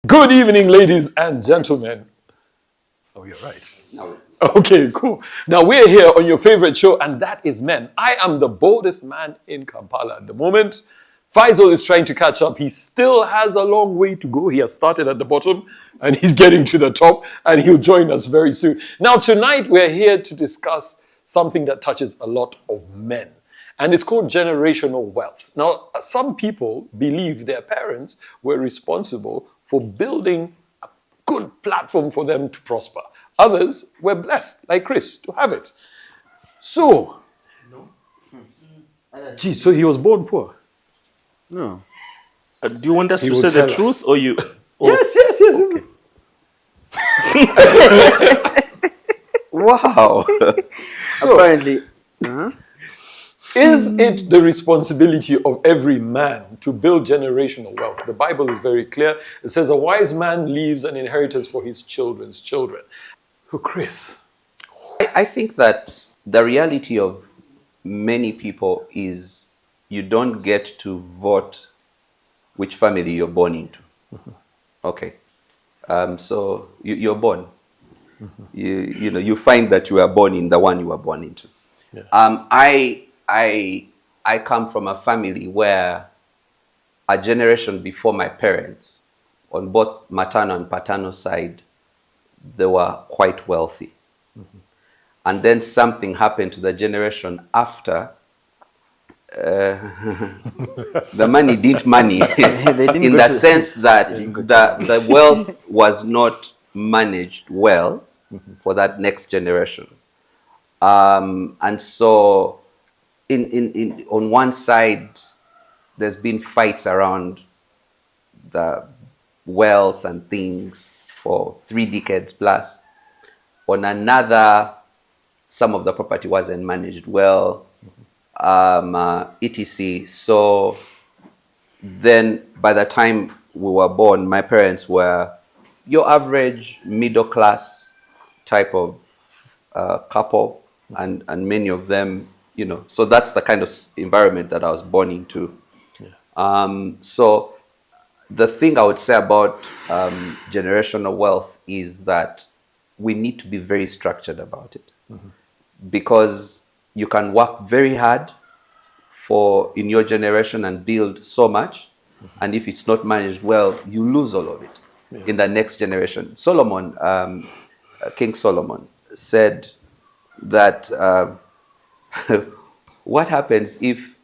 Good evening, ladies and gentlemen. Oh, you're right. No. Okay, cool. Now we're here on your favorite show, and that is Men. I am the boldest man in Kampala at the moment. Faisal is trying to catch up. He still has a long way to go. He has started at the bottom, and he's getting to the top, and he'll join us very soon. Now, tonight we're here to discuss something that touches a lot of men. And it's called generational wealth. Now, some people believe their parents were responsible for building a good platform for them to prosper. Others were blessed, like Chris, to have it. So, gee, so he was born poor. No. Do you want us He to will say the tell truth us. or you? Or, Yes. Wow. So, Apparently. is it the responsibility of every man to build generational wealth? The Bible is very clear. It says a wise man leaves an inheritance for his children's children. Who, Chris? I think that the reality of many people is you don't get to vote which family you're born into. Okay. So you're born. You find that you are born in the one you were born into. Yeah. I come from a family where a generation before my parents, on both maternal and paternal side, they were quite wealthy. And then something happened to the generation after. The money didn't money in the sense that the wealth was not managed well for that next generation. And so on one side, there's been fights around the wealth and things for 3 decades plus. On another, some of the property wasn't managed well, etc. So then by the time we were born, my parents were your average middle class type of couple, and many of them, so that's the kind of environment that I was born into. So the thing I would say about generational wealth is that we need to be very structured about it, because you can work very hard in your generation and build so much, and if it's not managed well, you lose all of it in the next generation. King Solomon said that what happens if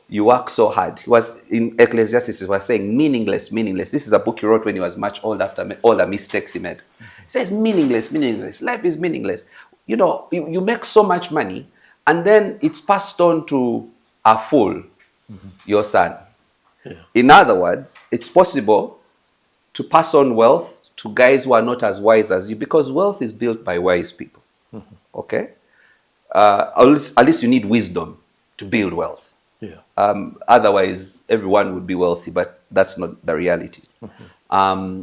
you work so hard? He was in Ecclesiastes, he was saying meaningless. This is a book he wrote when he was much old, after all the mistakes he made. He says meaningless. Life is meaningless. You make so much money, and then it's passed on to a fool, your son. Yeah. In other words, it's possible to pass on wealth to guys who are not as wise as you, because wealth is built by wise people. Okay? At least you need wisdom to build wealth. Yeah. Otherwise, everyone would be wealthy, but that's not the reality.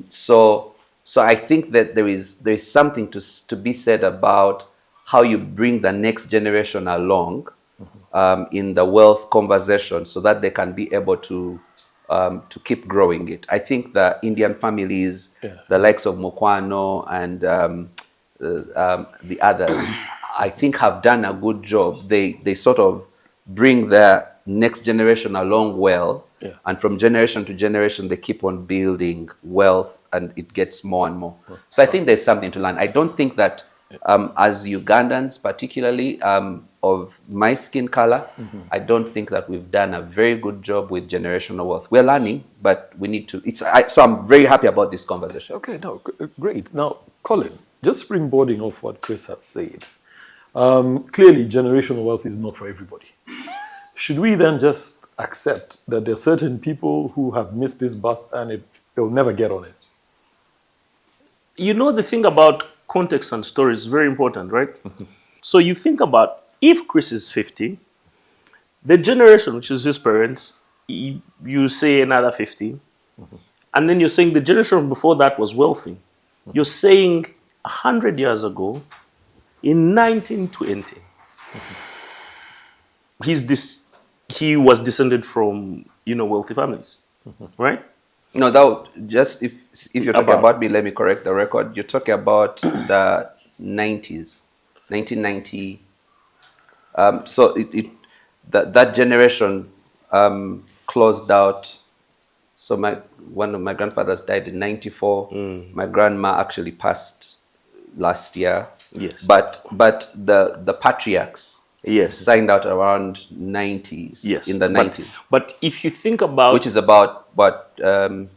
So I think that there is something to be said about how you bring the next generation along in the wealth conversation, so that they can be able to keep growing it. I think the Indian families, the likes of Mokwano and the others, I think have done a good job. They sort of bring the next generation along well, and from generation to generation, they keep on building wealth, and it gets more and more. So I think there's something to learn. I don't think that as Ugandans, particularly of my skin color, I don't think that we've done a very good job with generational wealth. We're learning, but we need to. So I'm very happy about this conversation. Okay, no, great. Now, Colin, just springboarding off what Chris has said. Clearly, generational wealth is not for everybody. Should we then just accept that there are certain people who have missed this bus and they'll never get on it? The thing about context and story is very important, right? So you think about, if Chris is 50, the generation, which is his parents, you say another 50, and then you're saying the generation before that was wealthy. You're saying 100 years ago, in 1920, he was descended from, wealthy families, right? No, just if you're talking about me, let me correct the record. You're talking about the 90s, 1990. So that generation closed out. So one of my grandfathers died in 94. My grandma actually passed last year. Yes. But the patriarchs signed out around 90s. Yes. In the 90s. But if you think about, which is about what 30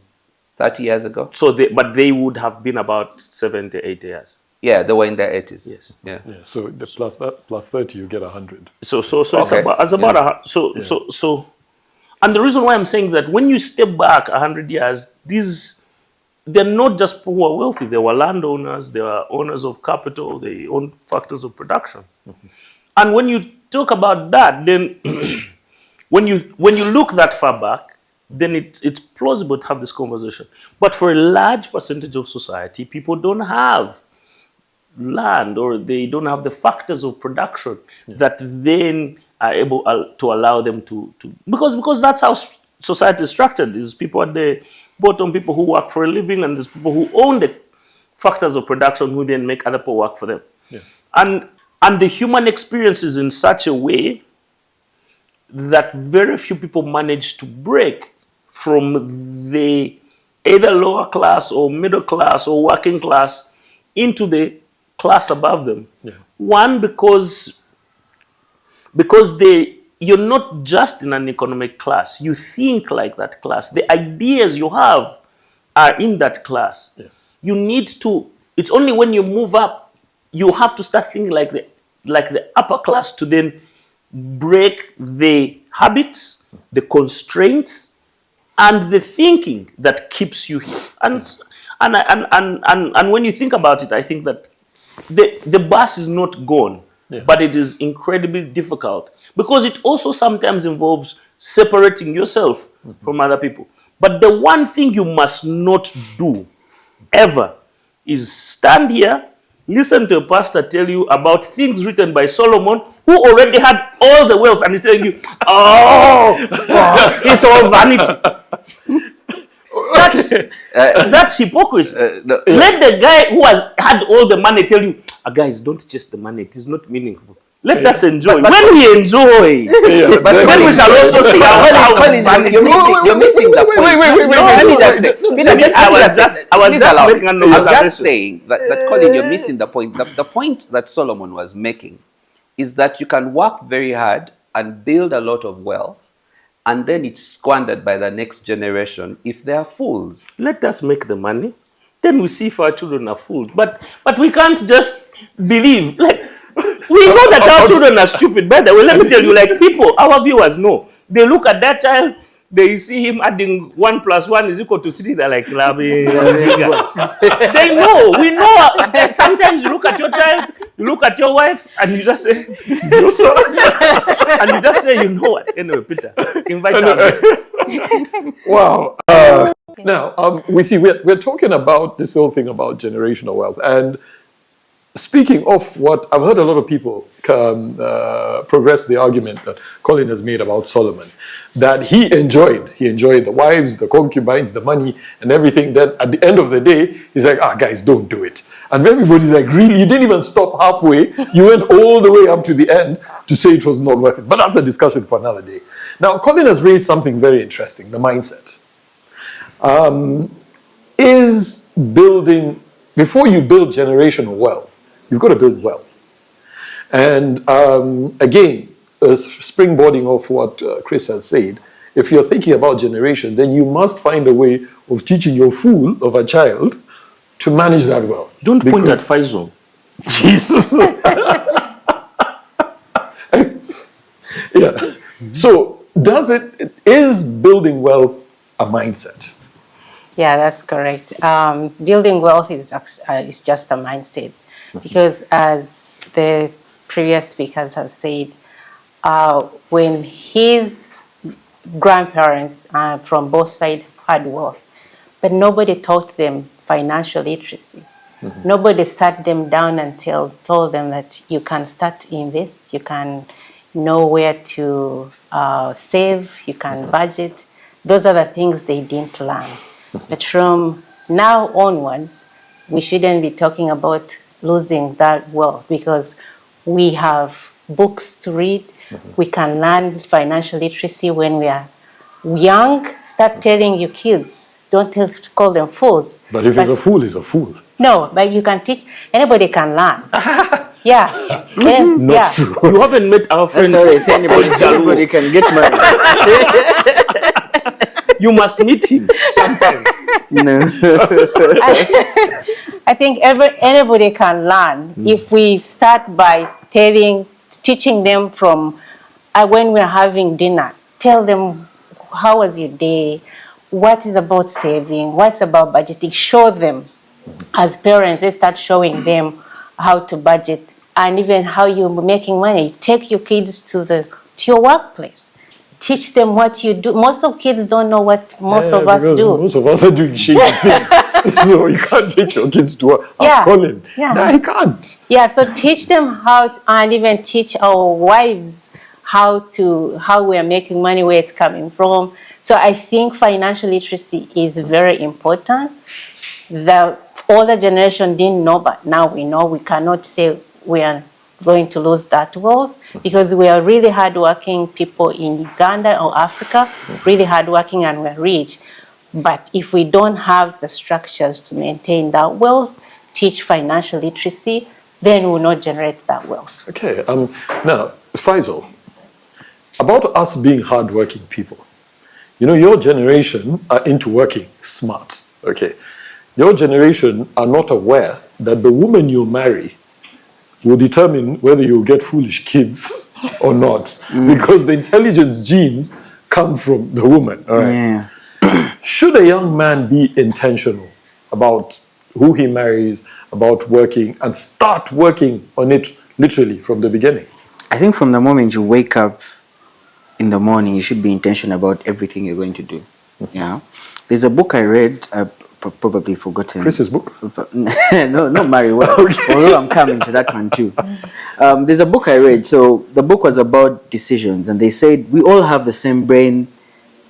years ago. So they would have been about 70, 80 years. Yeah, they were in their 80s. Yes. Yeah. So the plus 30, you get 100. So it's about so. And the reason why I'm saying that, when you step back 100 years, they're not just people who are wealthy. They were landowners, they were owners of capital, they own factors of production. And when you talk about that, then when you look that far back, then it's plausible to have this conversation. But for a large percentage of society, people don't have land, or they don't have the factors of production that then are able to allow them to because that's how society is structured. There's people at the bottom, people who work for a living, and there's people who own the factors of production who then make other people work for them. Yeah. And the human experience is in such a way that very few people manage to break from the either lower class or middle class or working class into the class above them. Yeah. One, because you're not just in an economic class. You think like that class. The ideas you have are in that class. Yes. You need to. It's only when you move up, you have to start thinking like the upper class, to then break the habits, the constraints, and the thinking that keeps you here. And when you think about it, I think that the bus is not gone, but it is incredibly difficult, because it also sometimes involves separating yourself from other people. But the one thing you must not do ever is stand here, listen to a pastor tell you about things written by Solomon, who already had all the wealth, and he's telling you, it's all vanity. That's hypocrisy. No. Let the guy who has had all the money tell you, guys, don't chase the money. It is not meaningful. Let us enjoy. When we enjoy, but then we shall also say, you're missing the point. Let me just say, I was just saying that Colin, you're missing the point. The point that Solomon was making is that you can work very hard and build a lot of wealth, and then it's squandered by the next generation if they are fools. Let us make the money, then we see if our children are fools. But we can't just believe. We know that our children are stupid. By the way, let me tell you, people, our viewers know. They look at that child, they see him adding 1 + 1 is equal to 3. They're like, they know. We know. Sometimes you look at your child, you look at your wife, and you just say, this is your son. And you just say, you know what? Anyway, Peter, invite her. Wow. Now, we're talking about this whole thing about generational wealth. And speaking of what I've heard a lot of people progress the argument that Colin has made about Solomon, that he enjoyed the wives, the concubines, the money, and everything. Then at the end of the day, he's like, guys, don't do it. And everybody's like, really? You didn't even stop halfway. You went all the way up to the end to say it was not worth it. But that's a discussion for another day. Now, Colin has raised something very interesting, the mindset. Is building, before you build generational wealth, you've got to build wealth. And again, springboarding off what Chris has said, if you're thinking about generation, then you must find a way of teaching your fool of a child to manage that wealth. Don't point at Faisal. Jesus. Yeah. So is building wealth a mindset? Yeah, that's correct. Building wealth is just a mindset, because as the previous speakers have said, when his grandparents from both sides had wealth, but nobody taught them financial literacy. Mm-hmm. Nobody sat them down and told them that you can start to invest, you can know where to save, you can budget. Those are the things they didn't learn. But from now onwards, we shouldn't be talking about losing that wealth because we have books to read. We can learn financial literacy when we are young. Start telling your kids, don't call them fools. But if he's a fool, he's a fool. No, but you can teach, anybody can learn. Yeah. Not Yeah. true. You haven't met our That's friend. how they say anybody can get married. You must meet him sometime. No. I think anybody can learn if we start by teaching them from when we're having dinner. Tell them how was your day, what is about saving, what's about budgeting. Show them as parents. They start showing them how to budget and even how you're making money. Take your kids to your workplace. Teach them what you do. Most of kids don't know what most of us because do. most of us are doing shady things. So you can't take your kids to work. Ask Yeah. Colin. Yeah. No, he can't. Yeah, so teach them and even teach our wives how we are making money, where it's coming from. So I think financial literacy is very important. The older generation didn't know, but now we know. We cannot say we are going to lose that wealth because we are really hardworking people in Uganda or Africa, really hardworking and we're rich. But if we don't have the structures to maintain that wealth, teach financial literacy, then we will not generate that wealth. Okay. Now, Faisal, about us being hardworking people. You know, your generation are into working smart. Okay. Your generation are not aware that the woman you marry will determine whether you'll get foolish kids or not. Because the intelligence genes come from the woman. All right. Yeah. Should a young man be intentional about who he marries, about working, and start working on it literally from the beginning? I think from the moment you wake up in the morning, you should be intentional about everything you're going to do. Yeah. There's a book I read, I've probably forgotten. Chris's book? No, not Marry Well. Although I'm coming to that one too. There's a book I read. So the book was about decisions, and they said we all have the same brain,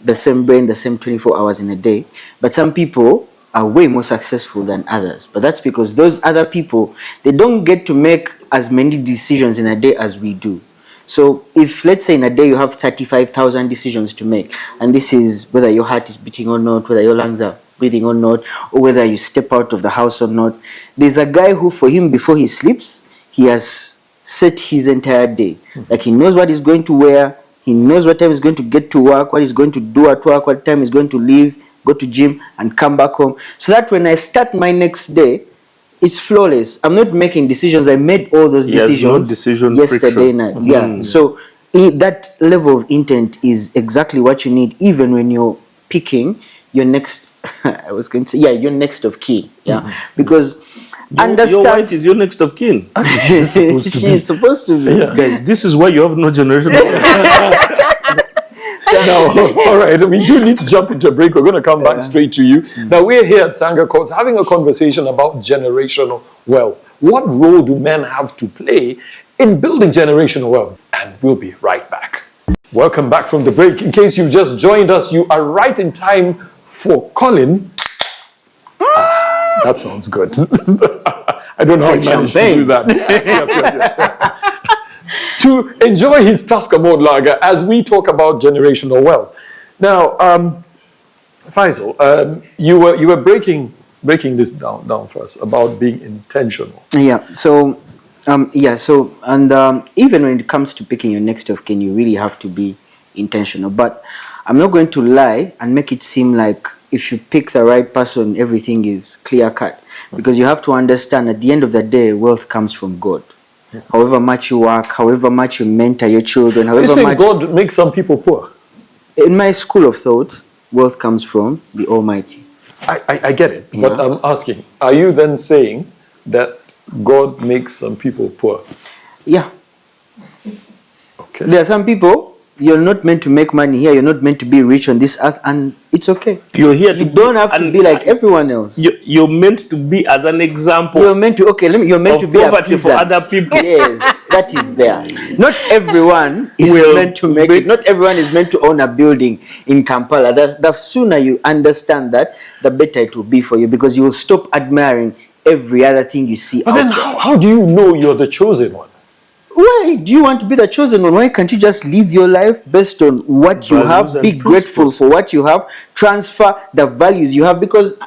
the same 24 hours in a day. But some people are way more successful than others. But that's because those other people, they don't get to make as many decisions in a day as we do. So if, let's say, in a day you have 35,000 decisions to make, and this is whether your heart is beating or not, whether your lungs are breathing or not, or whether you step out of the house or not, there's a guy who, for him, before he sleeps, he has set his entire day. Like, he knows what he's going to wear, he knows what time he's going to get to work, what he's going to do at work, what time he's going to leave, go to gym, and come back home. So that when I start my next day, it's flawless. I'm not making decisions. I made all those decisions no decision yesterday friction. night. Yeah. So that level of intent is exactly what you need, even when you're picking your next. I was going to say, your next of kin. Yeah, because Your understand. wife is your next of kin. She's supposed to be. Guys, this is why you have no generation. Now, all right, we do need to jump into a break. We're going to come back straight to you. Now, we're here at Sangha Courts having a conversation about generational wealth. What role do men have to play in building generational wealth? And we'll be right back. Welcome back from the break. In case you've just joined us, you are right in time for Colin. That sounds good. I don't know how he managed to do that. Yes. To enjoy his Tusker Mode Lager as we talk about generational wealth. Now, Faisal, you were breaking this down for us about being intentional. Yeah. So, even when it comes to picking your next of kin, you really have to be intentional. But I'm not going to lie and make it seem like if you pick the right person, everything is clear cut. Because you have to understand, at the end of the day, wealth comes from God. However much you work, however much you mentor your children, You however say much. God makes some people poor. In my school of thought, wealth comes from the Almighty. I get it, but Yeah. I'm asking, are you then saying that God makes some people poor? Yeah. Okay. There are some people you're not meant to make money here. You're not meant to be rich on this earth, and it's okay. You're here You to don't have to be like everyone else. You're meant to be as an example. You're meant to you're meant of to be a poverty for peasant. other people. Yes, that is there. Not everyone is meant to make it. Not everyone is meant to own a building in Kampala. The sooner you understand that, the better it will be for you, because you will stop admiring every other thing you see But out then there. how do you know you're the chosen one? Why do you want to be the chosen one? Why can't you just live your life based on what you Values have? and Be grateful principles. for what you have. Transfer the values you have. Because,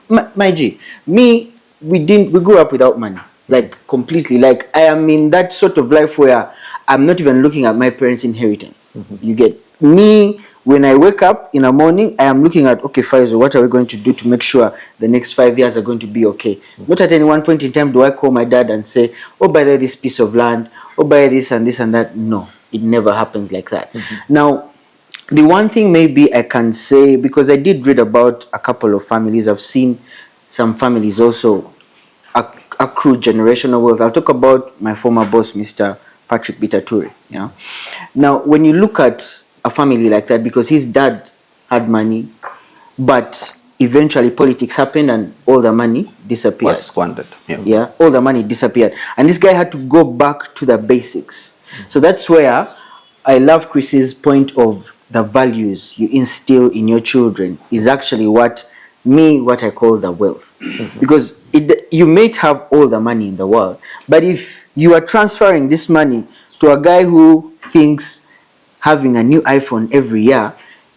my G, we grew up without money, like completely. Like, I am in that sort of life where I'm not even looking at my parents' inheritance. You get me. When I wake up in the morning, I am looking at, okay, Faizo, what are we going to do to make sure the next 5 years are going to be okay? Not at any one point in time do I call my dad and say, oh, buy this piece of land, oh, buy this and this and that. No, it never happens like that. Now, the one thing maybe I can say, because I did read about a couple of families, I've seen some families also accrue generational wealth. I'll talk about my former boss, Mr. Patrick Bitature. Yeah. Now, when you look at a family like that, because his dad had money, but eventually politics happened and all the money disappeared. Was squandered. Yeah. Yeah, all the money disappeared. And this guy had to go back to the basics. So that's where I love Chris's point of the values you instill in your children is actually what I call the wealth. Because you may have all the money in the world, but if you are transferring this money to a guy who thinks having a new iPhone every year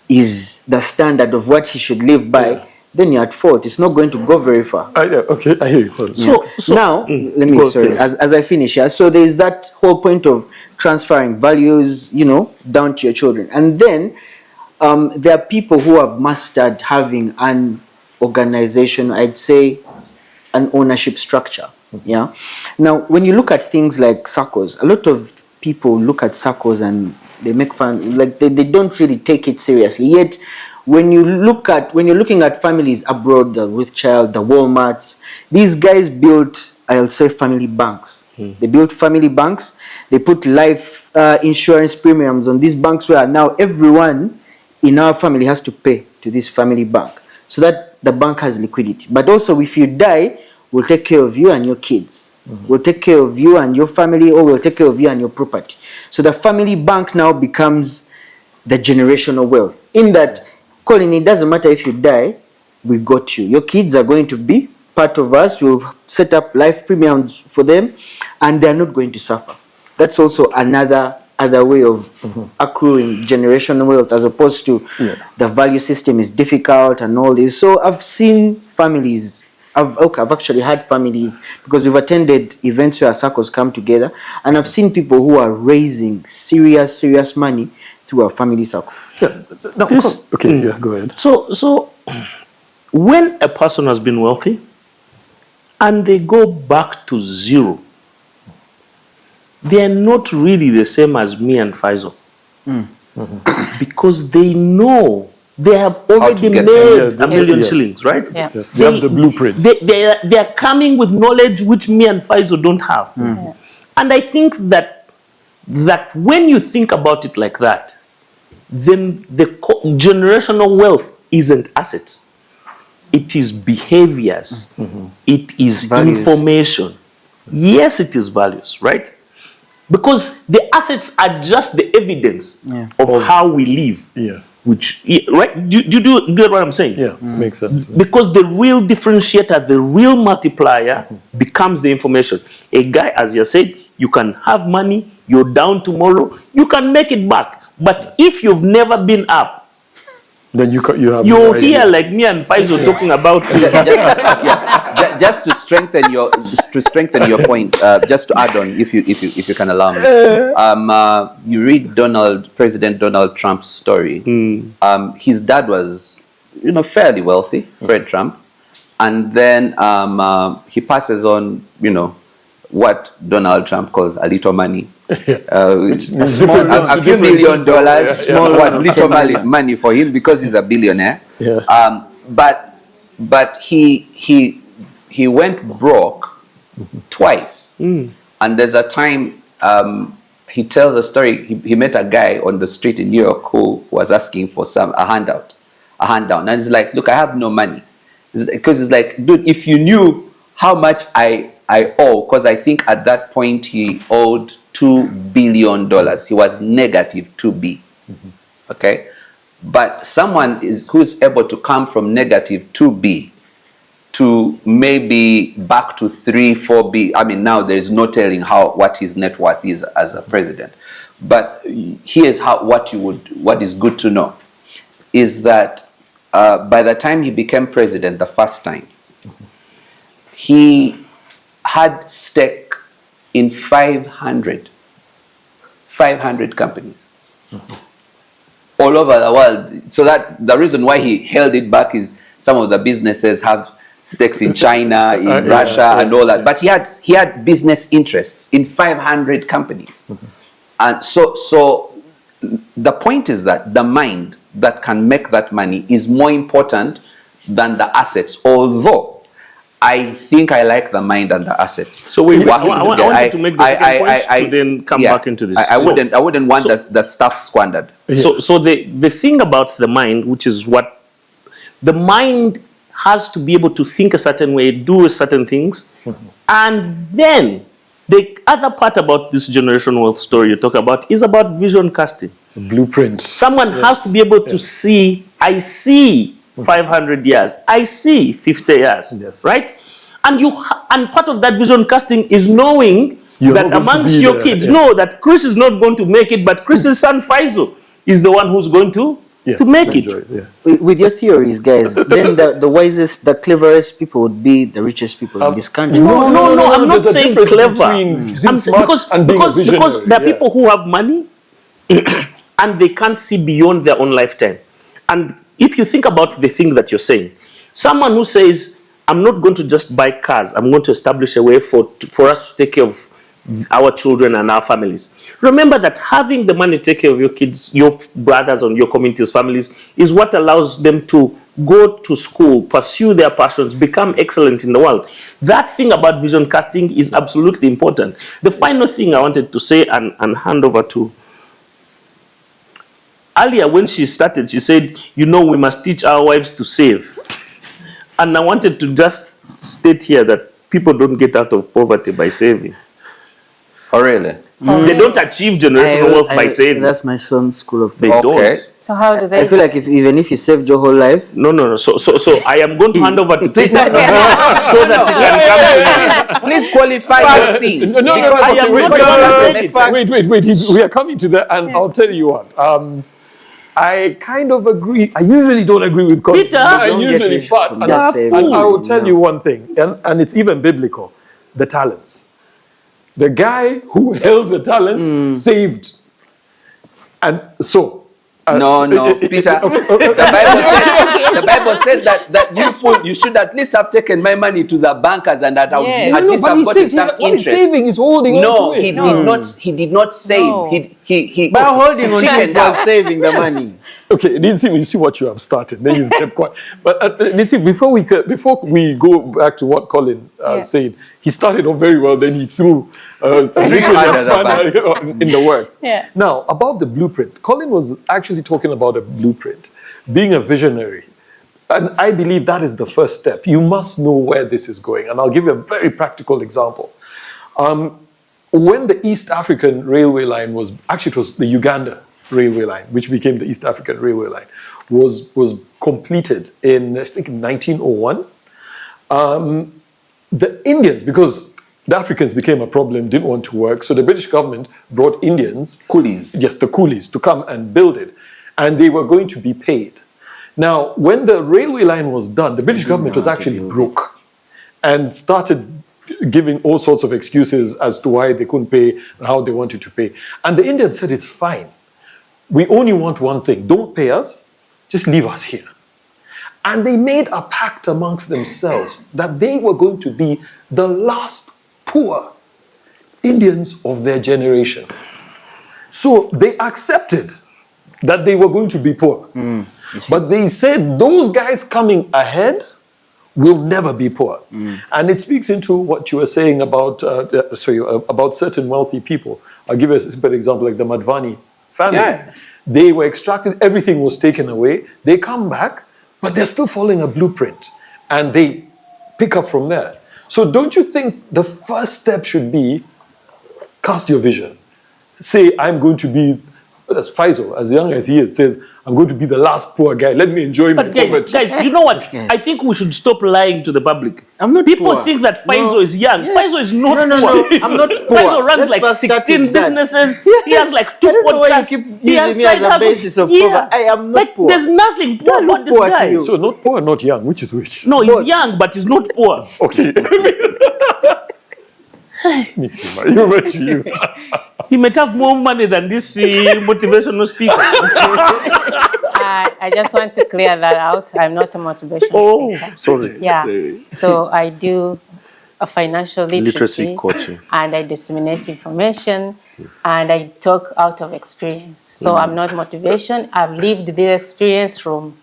is the standard of what he should live by, then you're at fault. It's not going to go very far. Okay, I hear you. So now, let me, sorry, as I finish here. So there is that whole point of transferring values, down to your children. And then there are people who have mastered having an organization, I'd say an ownership structure. Yeah. Now, when you look at things like circles, a lot of people look at circles and they make fun, like they don't really take it seriously. Yet, when you're looking at families abroad, the Rothschild, the Walmarts, these guys built, I'll say, family banks. They built family banks. They put life insurance premiums on these banks where now everyone in our family has to pay to this family bank so that the bank has liquidity. But also, if you die, we'll take care of you and your kids. We'll take care of you and your family, or we'll take care of you and your property. So the family bank now becomes the generational wealth. In that, Colin, it doesn't matter if you die, we got you. Your kids are going to be part of us. We'll set up life premiums for them, and they're not going to suffer. That's also another way of accruing generational wealth, as opposed to the value system is difficult and all this. So I've seen families. I've actually had families, because we've attended events where circles come together, and I've seen people who are raising serious money through a family circle. Go ahead. So when a person has been wealthy and they go back to zero, they are not really the same as me and Faizo. Because they know they have already made a million shillings, right? Yeah. Yes, they have the blueprint. They are coming with knowledge which me and Faizo don't have. And I think that when you think about it like that, then the generational wealth isn't assets. It is behaviors. It is values. Information. Yes, it is values, right? Because the assets are just the evidence of how we live. Yeah. Right? Do you get what I'm saying? Yeah, makes sense. Because the real differentiator, the real multiplier becomes the information. A guy, as you said, you can have money, you're down tomorrow, you can make it back. But if you've never been up, then you're here like me and Faizo talking about Just to strengthen your point, just to add on, if you can allow me, you read President Donald Trump's story. His dad was, fairly wealthy, Fred Trump, and then he passes on, what Donald Trump calls a little money. A few $1 million, small was little money for him because he's a billionaire. Yeah. But he went broke twice, and there's a time he tells a story. He met a guy on the street in New York who was asking for a handout. And he's like, look, I have no money. Because it's like, dude, if you knew how much I owe, because I think at that point he owed $2 billion. He was negative 2B. Okay? But someone who's able to come from negative 2B to maybe back to 3, 4B. I mean, now there is no telling what his net worth is as a president. But here's what is good to know is that by the time he became president the first time, he had stake in 500 companies all over the world. So that the reason why he held it back is some of the businesses have stakes in China, in Russia, and all that. But he had business interests in 500 companies. And so the point is that the mind that can make that money is more important than the assets. Although I think I like the mind and the assets. So I wanted to make the second point to then come back into this. I wouldn't want the stuff squandered. So the thing about the mind, which is what the mind has to be able to think a certain way, do certain things, and then the other part about this generational wealth story you talk about is about vision casting. The blueprint. Someone has to be able to see, I see 500 years, I see 50 years, right? And part of that vision casting is knowing that amongst your kids, know that Chris is not going to make it, but Chris's son Faisal is the one who's going to make it. With your theories, guys, then the wisest, the cleverest people would be the richest people in this country. No, I'm not saying clever. I'm saying because there are people who have money and they can't see beyond their own lifetime. And if you think about the thing that you're saying, someone who says, I'm not going to just buy cars, I'm going to establish a way for us to take care of our children and our families. Remember that having the money to take care of your kids, your brothers and your communities, families, is what allows them to go to school, pursue their passions, become excellent in the world. That thing about vision casting is absolutely important. The final thing I wanted to say and hand over to earlier when she started, she said, we must teach our wives to save. And I wanted to just state here that people don't get out of poverty by saving. Oh, really? They don't achieve generational wealth by saving. That's my son's school of thought. They don't. So how do they? I feel like even if you saved your whole life. No. So I am going to hand over to Peter so that he can come to me. Please qualify those things. No. I am not going to say Wait. We are coming to that, and I'll tell you what. I kind of agree. I usually don't agree with Colin. Peter, I will tell you one thing, and it's even biblical: the talents. The guy who held the talents saved, and so. No, Peter. The Bible said that you fool, you should at least have taken my money to the bankers and that I would at least have gotten some interest. What he's saving is holding on to it. He did not save. No. He by holding on to it was saving the money. Okay, Lindsay, you see what you have started. Then you kept quiet. But Lindsay, before we go back to what Colin said, he started off very well. Then he threw in the works. Yeah. Now about the blueprint, Colin was actually talking about a blueprint, being a visionary, and I believe that is the first step. You must know where this is going, and I'll give you a very practical example. When the East African Railway line was it was the Uganda Railway line, which became the East African Railway line, was completed in, I think, 1901. The Indians, because the Africans became a problem, didn't want to work, so the British government brought Indians, coolies, the coolies, to come and build it, and they were going to be paid. Now, when the railway line was done, the British government was actually broke and started giving all sorts of excuses as to why they couldn't pay and how they wanted to pay. And the Indians said, it's fine. We only want one thing. Don't pay us. Just leave us here. And they made a pact amongst themselves that they were going to be the last poor Indians of their generation. So they accepted that they were going to be poor. But they said those guys coming ahead will never be poor. And it speaks into what you were saying about about certain wealthy people. I'll give you a simple example, like the Madvani family. Yeah. They were extracted, everything was taken away. They come back, but they're still following a blueprint. And they pick up from there. So don't you think the first step should be cast your vision? Say, I'm going to be, as Faisal, as young as he is, says, I'm going to be the last poor guy. Let me enjoy my But guys, poverty. you know what? Yes. I think we should stop lying to the public. I'm not People poor. think that Faisal No. is young. Yes. Faisal is not No, poor. I'm not poor. Faisal runs Let's like first start 16 with that. businesses. Yeah. He has like 2 I don't know why you podcasts. keep He has using me side as a hustles. basis of Yeah. poverty. I am not Like, poor. there's nothing poor I look about this poor to guy. you. So not poor, not young, which is which? No, he's young, but he's not poor. Okay. You over to you. He might have more money than this motivational speaker. I just want to clear that out. I'm not a motivational speaker. sorry. Yeah. So I do a financial Literacy literacy, coaching. and I disseminate information, and I talk out of experience. So I'm not motivation. I've lived this experience from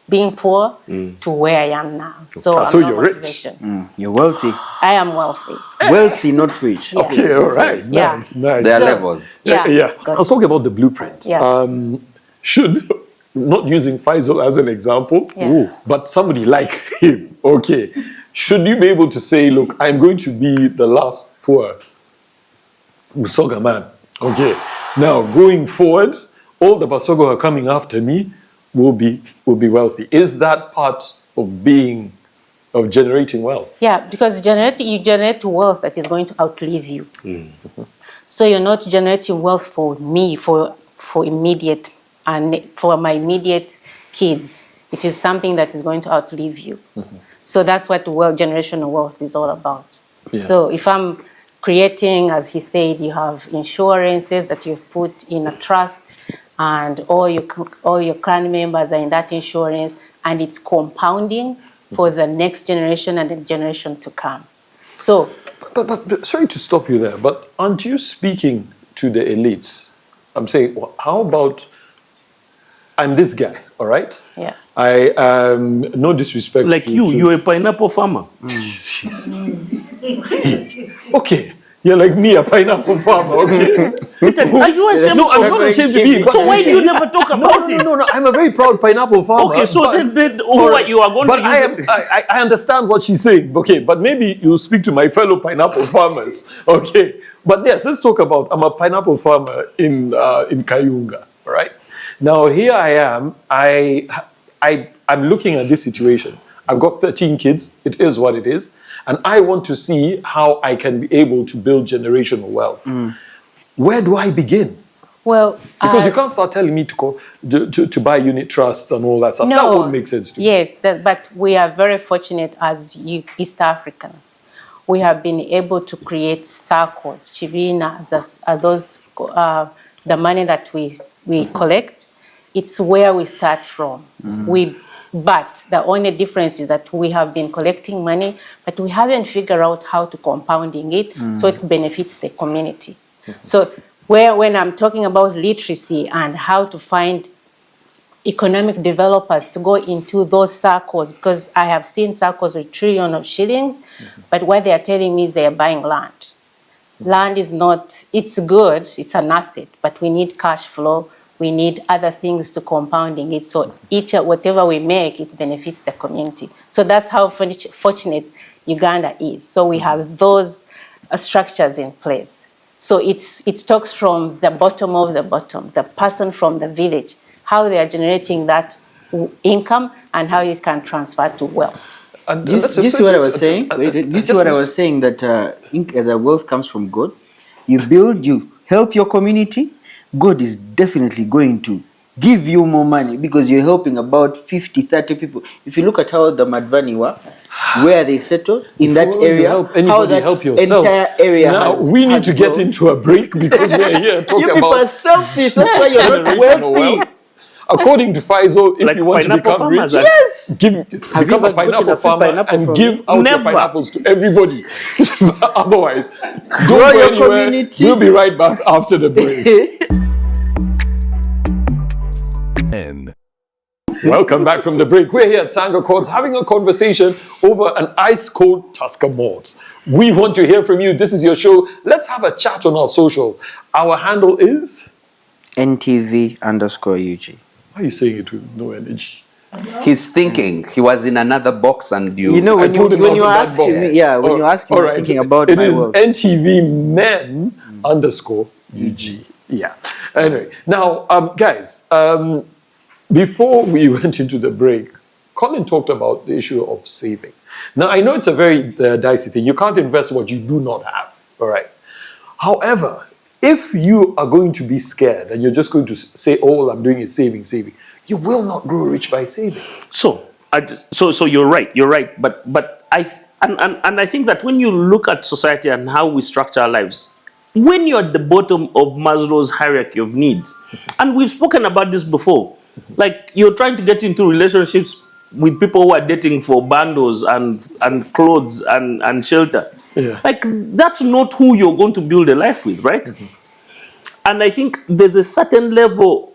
being poor to where I am now. So I'm So not you're rich. motivation. You're wealthy. I am wealthy. Wealthy, not rich. Yeah. Okay, all right. Yeah. Nice, nice. There are So- levels. Yeah. Yeah. I was talking about the blueprint. Yeah. Should, not using Faisal as an example, Yeah. but somebody like him, okay, should you be able to say, look, I'm going to be the last poor Busoga man, okay, now going forward, all the Basoga who are coming after me will be wealthy. Is that part of generating wealth? Yeah, because you generate wealth that is going to outlive you. So you're not generating wealth for me, for immediate, and for my immediate kids. It is something that is going to outlive you. So that's what generational wealth is all about. Yeah. So if I'm creating, as he said, you have insurances that you've put in a trust, and all your clan members are in that insurance, and it's compounding for the next generation and the generation to come. So, But sorry to stop you there, but aren't you speaking to the elites? I'm saying, well, how about, I'm this guy, all right? yeah. I am, no disrespect. Like you're a pineapple farmer. Okay, you're like me, a pineapple farmer, okay? Are you ashamed? No, I'm not ashamed to be. So why do you never talk about it? No, I'm a very proud pineapple farmer. Okay, so but- then what you are going But to use I understand what she's saying, okay, but maybe you speak to my fellow pineapple farmers, okay? But yes, let's talk about, I'm a pineapple farmer in Kayunga, all right? Now here I am, I'm looking at this situation. I've got 13 kids, it is what it is, and I want to see how I can be able to build generational wealth. Where do I begin? Well, Because you can't start telling me to buy unit trusts and all that stuff. That won't make sense to me. Yes, but we are very fortunate as East Africans. We have been able to create circles, chivinas, those the money that we collect. It's where we start from. But the only difference is that we have been collecting money, but we haven't figured out how to compounding it so it benefits the community. So when I'm talking about literacy and how to find economic developers to go into those circles, because I have seen circles with trillions of shillings, but what they are telling me is they are buying land. Land is not, it's good, it's an asset, but we need cash flow. We need other things to compounding it. So whatever we make, it benefits the community. So that's how fortunate Uganda is. So we have those structures in place. So it talks from the bottom of the bottom, the person from the village, how they are generating that income and how it can transfer to wealth. And Do you see what I was saying? Do you see what I was saying? That the wealth comes from God. You build, you help your community. God is definitely going to give you more money because you're helping about 50, 30 people. If you look at how the Madvani were, where they settled in that Before you area, help how anybody, that help yourself. entire area Now, has, we need has to get grown. into a break because we're here talking You people are about selfish. That's why you're not generational wealthy. wealth. According to Faisal, if Like you want to pineapple become rich, farmers are- Yes. become ever a gotten pineapple a free farmer pineapple and from give me? out your Never. pineapples to everybody. Otherwise, don't Grow go your anywhere. community. We'll be right back after the break. Welcome back from the break. We're here at Sanga Courts having a conversation over an ice-cold Tusker malt. We want to hear from you. This is your show. Let's have a chat on our socials. Our handle is... NTV_UG. Why are you saying it with no energy? He's thinking. He was in another box and you... You know, when pulled him out you of that ask box. me, yeah, when you ask me, I was thinking about it my is world. NTV men_UG. Yeah. Anyway, now, guys, before we went into the break, Colin talked about the issue of saving. Now, I know it's a very dicey thing. You can't invest what you do not have, all right? However, if you are going to be scared and you're just going to say, oh, all I'm doing is saving, you will not grow rich by saving. So you're right. But I think that when you look at society and how we structure our lives, when you're at the bottom of Maslow's hierarchy of needs, and we've spoken about this before, like you're trying to get into relationships with people who are dating for bundles and clothes and shelter. Yeah. Like that's not who you're going to build a life with, right? And I think there's a certain level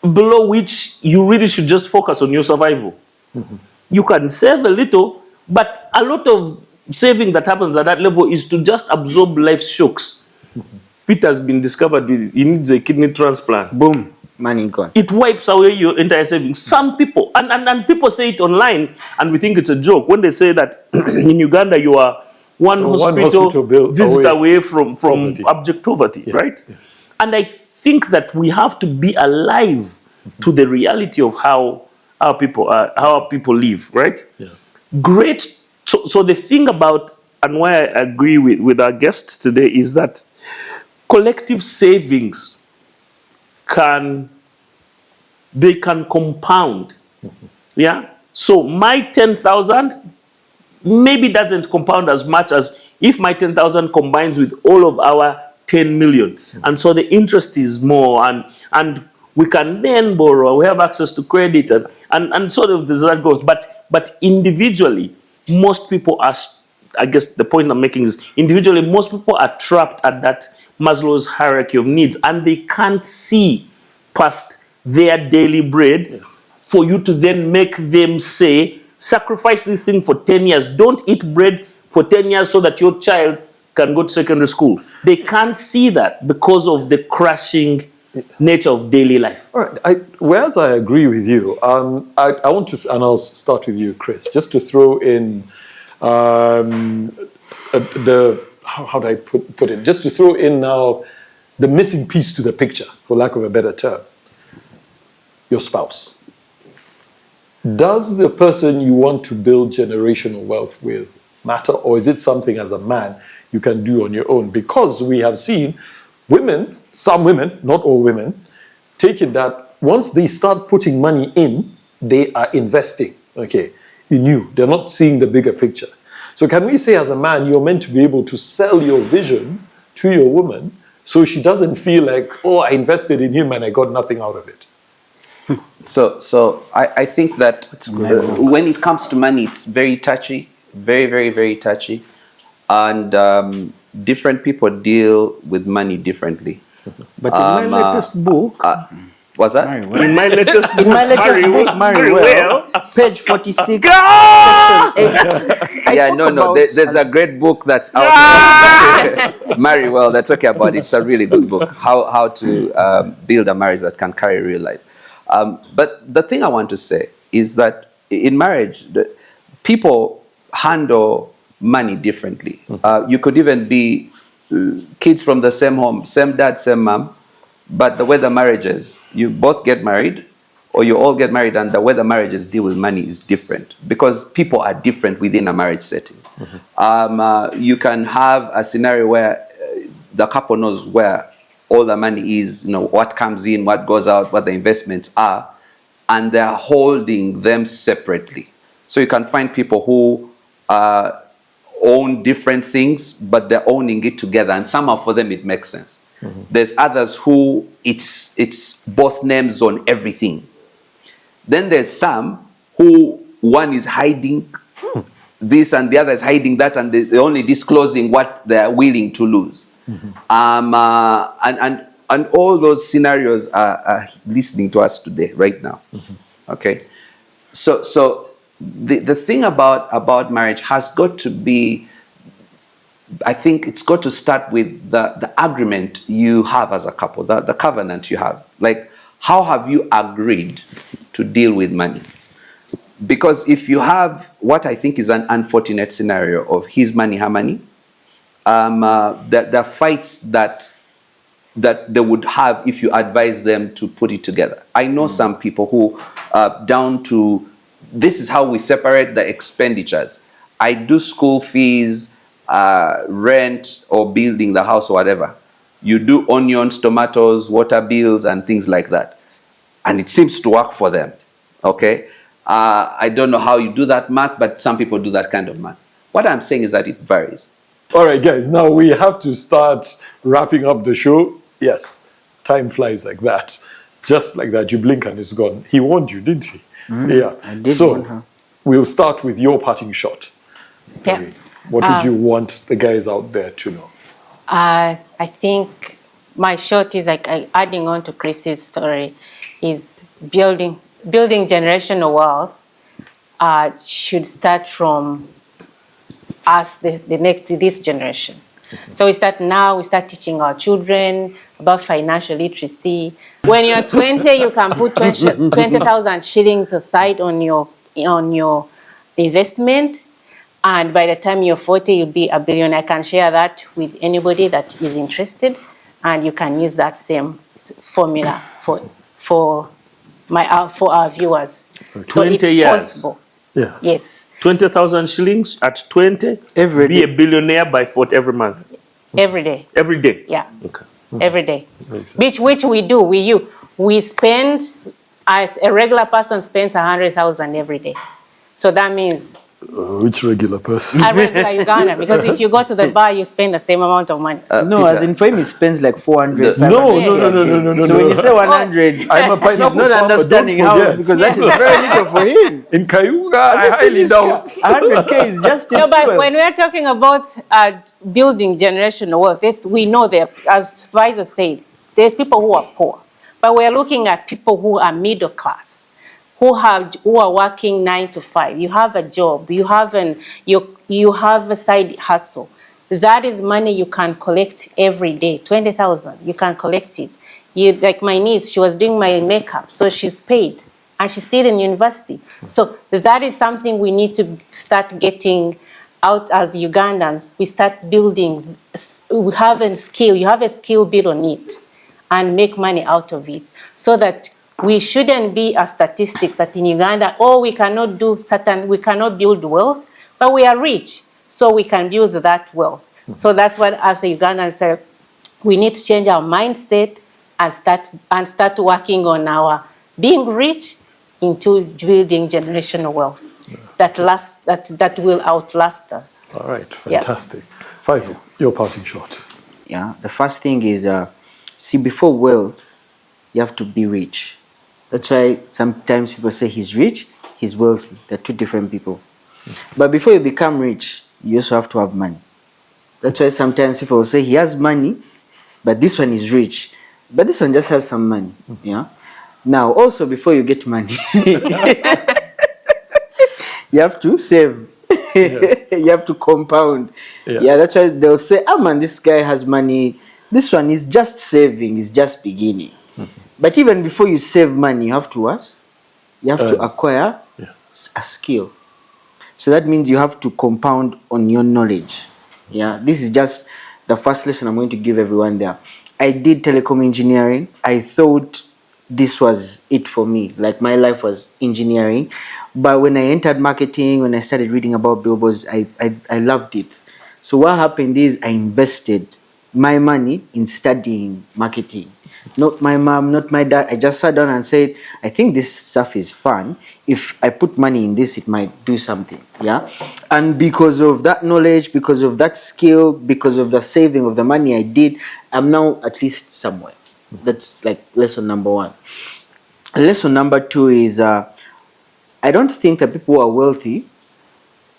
below which you really should just focus on your survival. You can save a little, but a lot of saving that happens at that level is to just absorb life's shocks. Peter has been discovered he needs a kidney transplant. Boom, money gone. It wipes away your entire savings. Some people, and people say it online, and we think it's a joke when they say that in Uganda you are one hospital visit away from abject poverty, right? Yeah. And I think that we have to be alive to the reality of how our people live, right? Yeah. Great. So the thing about, and why I agree with our guests today, is that collective savings can compound. Yeah. So my 10,000 maybe doesn't compound as much as if my 10,000 combines with all of our 10 million. And so the interest is more, and we can then borrow, we have access to credit, and sort of there's that growth. But individually, most people are, I guess the point I'm making is, individually, most people are trapped at that Maslow's hierarchy of needs, and they can't see past their daily bread for you to then make them say, sacrifice this thing for 10 years. Don't eat bread for 10 years so that your child can go to secondary school. They can't see that because of the crashing nature of daily life. All right. Whereas I agree with you, I want to, and I'll start with you, Chris, just to throw in how do I put it? Just to throw in now the missing piece to the picture, for lack of a better term, your spouse. Does the person you want to build generational wealth with matter, or is it something as a man you can do on your own? Because we have seen women, some women, not all women, take it that once they start putting money in, they are investing, okay, in you. They're not seeing the bigger picture. So can we say as a man, you're meant to be able to sell your vision to your woman so she doesn't feel like, oh, I invested in him and I got nothing out of it? So I think that when it comes to money, it's very touchy, very, very, very touchy. And different people deal with money differently. But in my latest book... what's that? In my latest book, Marry well. Page 46, section 8. Yeah, no, there's a great book that's out. Marry Well, they're talking about. It's a really good book, how to build a marriage that can carry real life. But the thing I want to say is that in marriage, people handle money differently. You could even be kids from the same home, same dad, same mom, but the way the marriages, you both get married, or you all get married, and the way the marriages deal with money is different because people are different within a marriage setting. You can have a scenario where the couple knows where all the money is, what comes in, what goes out, what the investments are, and they're holding them separately. So you can find people who own different things, but they're owning it together, and somehow for them it makes sense. There's others who it's both names on everything. Then there's some who one is hiding this and the other is hiding that, and they're only disclosing what they're willing to lose. And all those scenarios are listening to us today, right now. Okay. So the thing about marriage has got to be, I think it's got to start with the agreement you have as a couple, the covenant you have. Like, how have you agreed to deal with money? Because if you have what I think is an unfortunate scenario of his money, her money, the fights that they would have if you advise them to put it together. I know some people who, down to, this is how we separate the expenditures. I do school fees, rent, or building the house or whatever. You do onions, tomatoes, water bills, and things like that. And it seems to work for them, okay? I don't know how you do that math, but some people do that kind of math. What I'm saying is that it varies. All right, guys, now we have to start wrapping up the show. Yes, time flies like that. Just like that, you blink and it's gone. He warned you, didn't he? Yeah. I did so warn her. we'll start with your parting shot. Yeah. Perry. What would you want the guys out there to know? I think my short is like adding on to Chris's story, is building generational wealth should start from us, this generation. So we start now, we start teaching our children about financial literacy. When you're 20, you can put 20,000 shillings aside on your investment. And by the time you're 40, you'll be a billionaire. I can share that with anybody that is interested. And you can use that same formula for our viewers. So 20 it's years. possible. Yeah. Yes. 20,000 shillings at 20, Every be day. a billionaire by 40 every month. Every day. Every day. Yeah. Okay. Every day. Makes sense. Which we do. We spend, a regular person spends 100,000 every day. So that means Which regular person? a regular Uganda, because if you go to the bar, you spend the same amount of money. No, Peter, as in for him, he spends like 400. No, 500. So when you say 100, I'm a he's pineapple not farmer, understanding don't how, forget. because that is very little for him. In Kayunga, I highly doubt. 100K is just his No, but fuel. when we are talking about building generational wealth, we know that, as Visor said, there are people who are poor. But we are looking at people who are middle class, who are working 9 to 5. You have a job, you have a side hustle. That is money you can collect every day. 20,000, you can collect it. Like my niece, she was doing my makeup, so she's paid, and she's still in university. So that is something we need to start getting out as Ugandans. We start building. We have a skill. You have a skill, build on it, and make money out of it, so that we shouldn't be a statistics that in Uganda, we cannot build wealth, but we are rich, so we can build that wealth. So that's what, as a Ugandan, say, we need to change our mindset and start working on our being rich into building generational wealth that will outlast us. All right, fantastic. Faisal, your parting shot. Yeah, the first thing is, see, before wealth, you have to be rich. That's why sometimes people say he's rich, he's wealthy. They're two different people. But before you become rich, you also have to have money. That's why sometimes people will say he has money, but this one is rich. But this one just has some money. Yeah. Now, also before you get money, you have to save. You have to compound. Yeah, that's why they'll say, man, this guy has money. This one is just saving, is just beginning. But even before you save money, you have to what? You have to acquire a skill. So that means you have to compound on your knowledge. Yeah, this is just the first lesson I'm going to give everyone there. I did telecom engineering. I thought this was it for me. Like my life was engineering. But when I entered marketing, when I started reading about billboards, I loved it. So what happened is I invested my money in studying marketing. Not my mom, not my dad. I just sat down and said, I think this stuff is fun. If I put money in this, it might do something. Yeah. And because of that knowledge, because of that skill, because of the saving of the money I did, I'm now at least somewhere. That's like lesson number one. Lesson number two is, I don't think that people who are wealthy,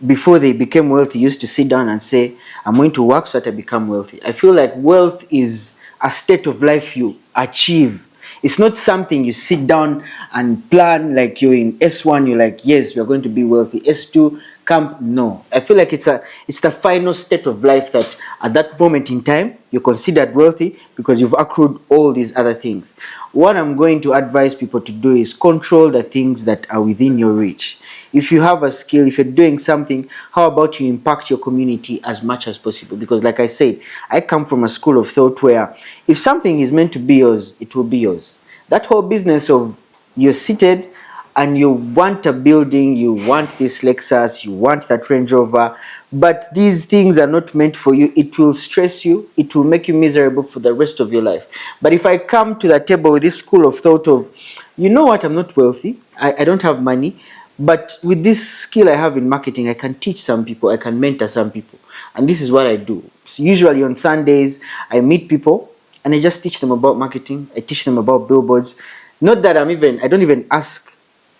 before they became wealthy, used to sit down and say, I'm going to work so that I become wealthy. I feel like wealth is a state of life you achieve. It's not something you sit down and plan like you're in S1, you're like, yes, we're going to be wealthy. S2, camp, no. I feel like it's the final state of life that at that moment in time, you're considered wealthy because you've accrued all these other things. What I'm going to advise people to do is control the things that are within your reach. If you have a skill, if you're doing something, how about you impact your community as much as possible? Because like I said, I come from a school of thought where if something is meant to be yours, it will be yours. That whole business of you're seated and you want a building, you want this Lexus, you want that Range Rover, but these things are not meant for you. It will stress you. It will make you miserable for the rest of your life. But if I come to the table with this school of thought of, you know what, I'm not wealthy, I don't have money, but with this skill I have in marketing, I can teach some people, I can mentor some people. And this is what I do. So usually on Sundays, I meet people and I just teach them about marketing. I teach them about billboards. Not that I don't even ask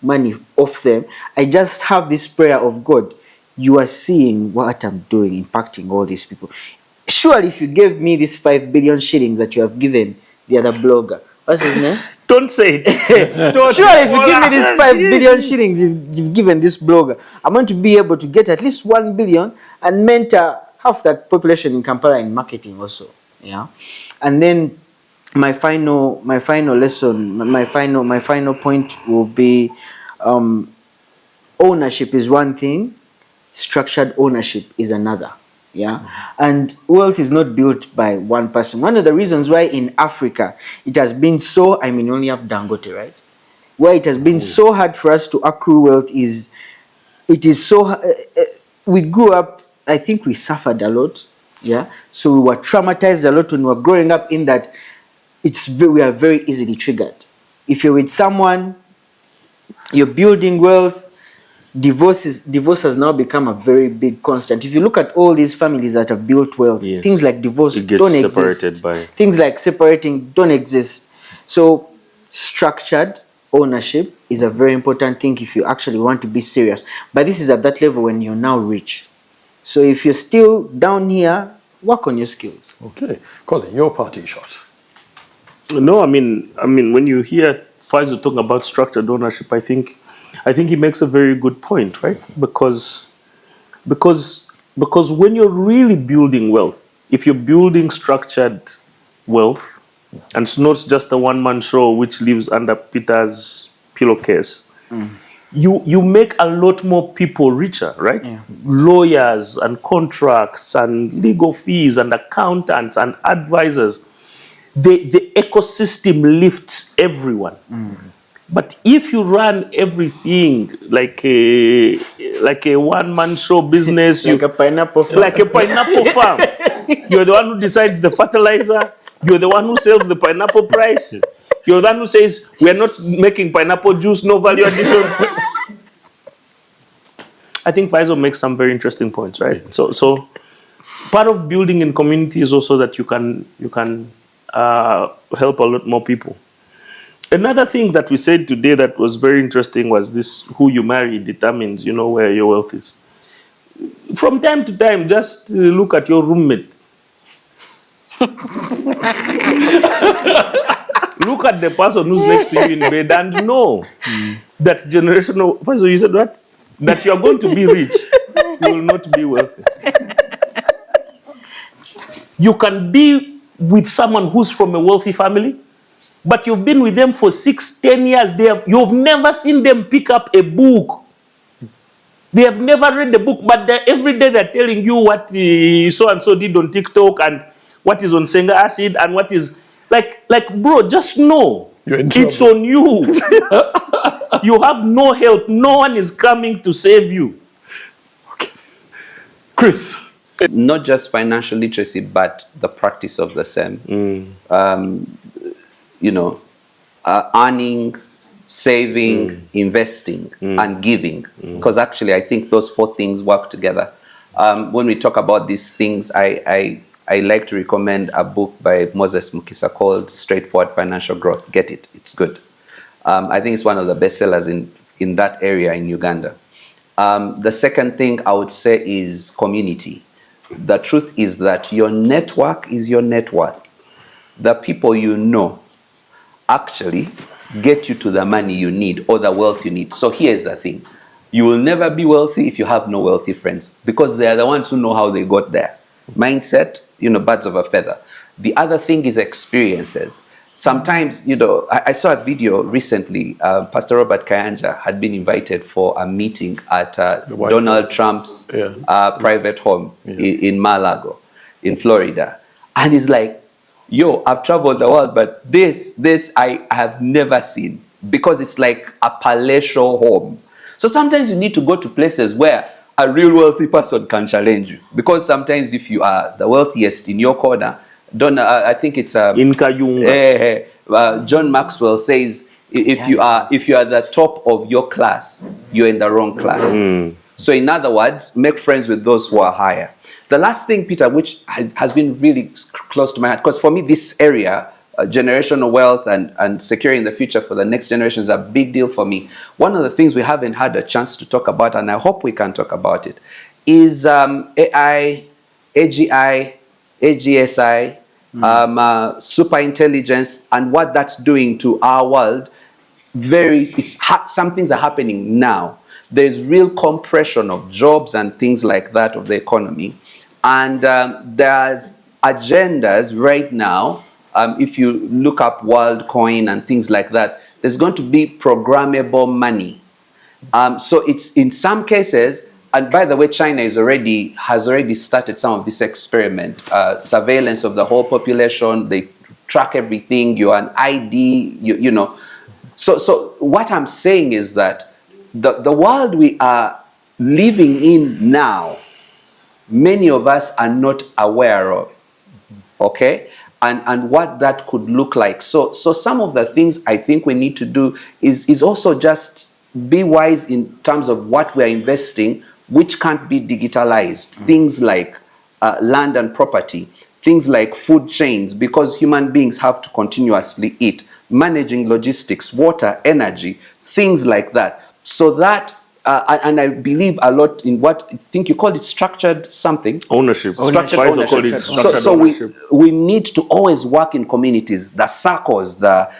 money off them. I just have this prayer of God. You are seeing what I'm doing, impacting all these people. Surely if you gave me this 5 billion shillings that you have given the other blogger, what's his name? Don't say it. Surely if you give me this 5 billion shillings you've given this blogger, I'm going to be able to get at least 1 billion and mentor half that population in Kampala in marketing also. Yeah. And then my final point will be ownership is one thing, structured ownership is another. Yeah. And wealth is not built by one person. One of the reasons why in Africa it has been so, I mean, you only have Dangote, right? Why it has been so hard for us to accrue wealth is, it is so, we grew up, I think we suffered a lot. Yeah. So we were traumatized a lot when we were growing up in that we are very easily triggered. If you're with someone, you're building wealth, divorce has now become a very big constant. If you look at all these families that have built wealth, Yes. things like divorce don't exist. Things like separating don't exist. So structured ownership is a very important thing if you actually want to be serious. But this is at that level when you're now rich. So if you're still down here, work on your skills. Okay. Colin, your party shot. No, I mean, when you hear Faisal talking about structured ownership, I think he makes a very good point, right? Because when you're really building wealth, if you're building structured wealth, and it's not just a one-man show which lives under Peter's pillowcase, you make a lot more people richer, right? Yeah. Lawyers and contracts and legal fees and accountants and advisors. The ecosystem lifts everyone. But if you run everything like a one-man show business, Like a pineapple farm. like a pineapple farm, you're the one who decides the fertilizer, you're the one who sells the pineapple price, you're the one who says we're not making pineapple juice, no value addition. I think Faisal makes some very interesting points, right? So part of building in community is also that you can help a lot more people. Another thing that we said today that was very interesting was this: who you marry determines, where your wealth is. From time to time, just look at your roommate. Look at the person who's next to you in bed and know that generational. First, you said what? That you are going to be rich, you will not be wealthy. You can be with someone who's from a wealthy family, but you've been with them for 6-10 years. You've never seen them pick up a book. They have never read the book, but every day they're telling you what so-and-so did on TikTok and what is on Senga acid and what is... Like, bro, just know it's on you. You have no help. No one is coming to save you. Okay. Chris. Not just financial literacy, but the practice of the same. Earning, saving, investing, and giving. Because actually, I think those 4 things work together. When we talk about these things, I like to recommend a book by Moses Mukisa called Straightforward Financial Growth. Get it. It's good. I think it's one of the best sellers in that area in Uganda. The second thing I would say is community. The truth is that your network is your net worth. The people you know actually get you to the money you need or the wealth you need. So here's the thing. You will never be wealthy if you have no wealthy friends, because they are the ones who know how they got there. Mindset, birds of a feather. The other thing is experiences. Sometimes, I saw a video recently. Pastor Robert Kayanja had been invited for a meeting at Donald Trump's private home in Mar-a-Lago, in Florida. And he's like, yo, I've traveled the world, but this I have never seen, because it's like a palatial home. So sometimes you need to go to places where a real wealthy person can challenge you, because sometimes if you are the wealthiest in your corner, I think it's in Kayunga. John Maxwell says, if you are the top of your class, you're in the wrong class. So in other words, make friends with those who are higher. The last thing, Peter, which has been really close to my heart, because for me this area, generational wealth and securing the future for the next generation, is a big deal for me. One of the things we haven't had a chance to talk about, and I hope we can talk about it, is AI, AGI, AGSI, super intelligence, and what that's doing to our world. Some things are happening now. There's real compression of jobs and things like that of the economy. And there's agendas right now. If you look up WorldCoin and things like that, there's going to be programmable money. So it's in some cases, and by the way, China has already started some of this experiment, surveillance of the whole population. They track everything. You're an ID, you know. So what I'm saying is that the world we are living in now, many of us are not aware of, okay? And what that could look like. So some of the things I think we need to do is also just be wise in terms of what we're investing, which can't be digitalized. Things like land and property, things like food chains, because human beings have to continuously eat, managing logistics, water, energy, things like that. So that, and I believe a lot in what I think you called it structured something. Ownership. Structured ownership. ownership. Structured So ownership. we need to always work in communities, the circles, the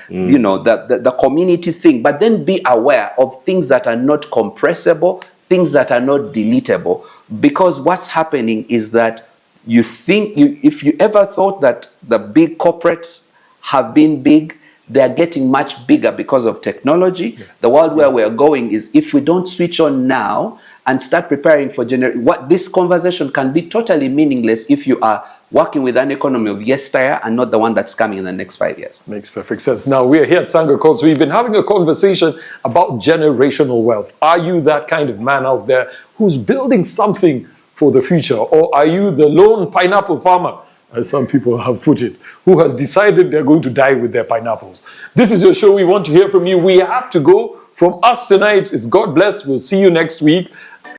community thing, but then be aware of things that are not compressible, things that are not deletable. Because what's happening is that if you ever thought that the big corporates have been big, they're getting much bigger because of technology. Yeah. The world where we're going is, if we don't switch on now and start preparing for what this conversation can be totally meaningless if you are working with an economy of yesteryear and not the one that's coming in the next 5 years. Makes perfect sense. Now, we're here at Sangha Calls. We've been having a conversation about generational wealth. Are you that kind of man out there who's building something for the future? Or are you the lone pineapple farmer, as some people have put it, who has decided they're going to die with their pineapples? This is your show. We want to hear from you. We have to go. From us tonight is God bless. We'll see you next week.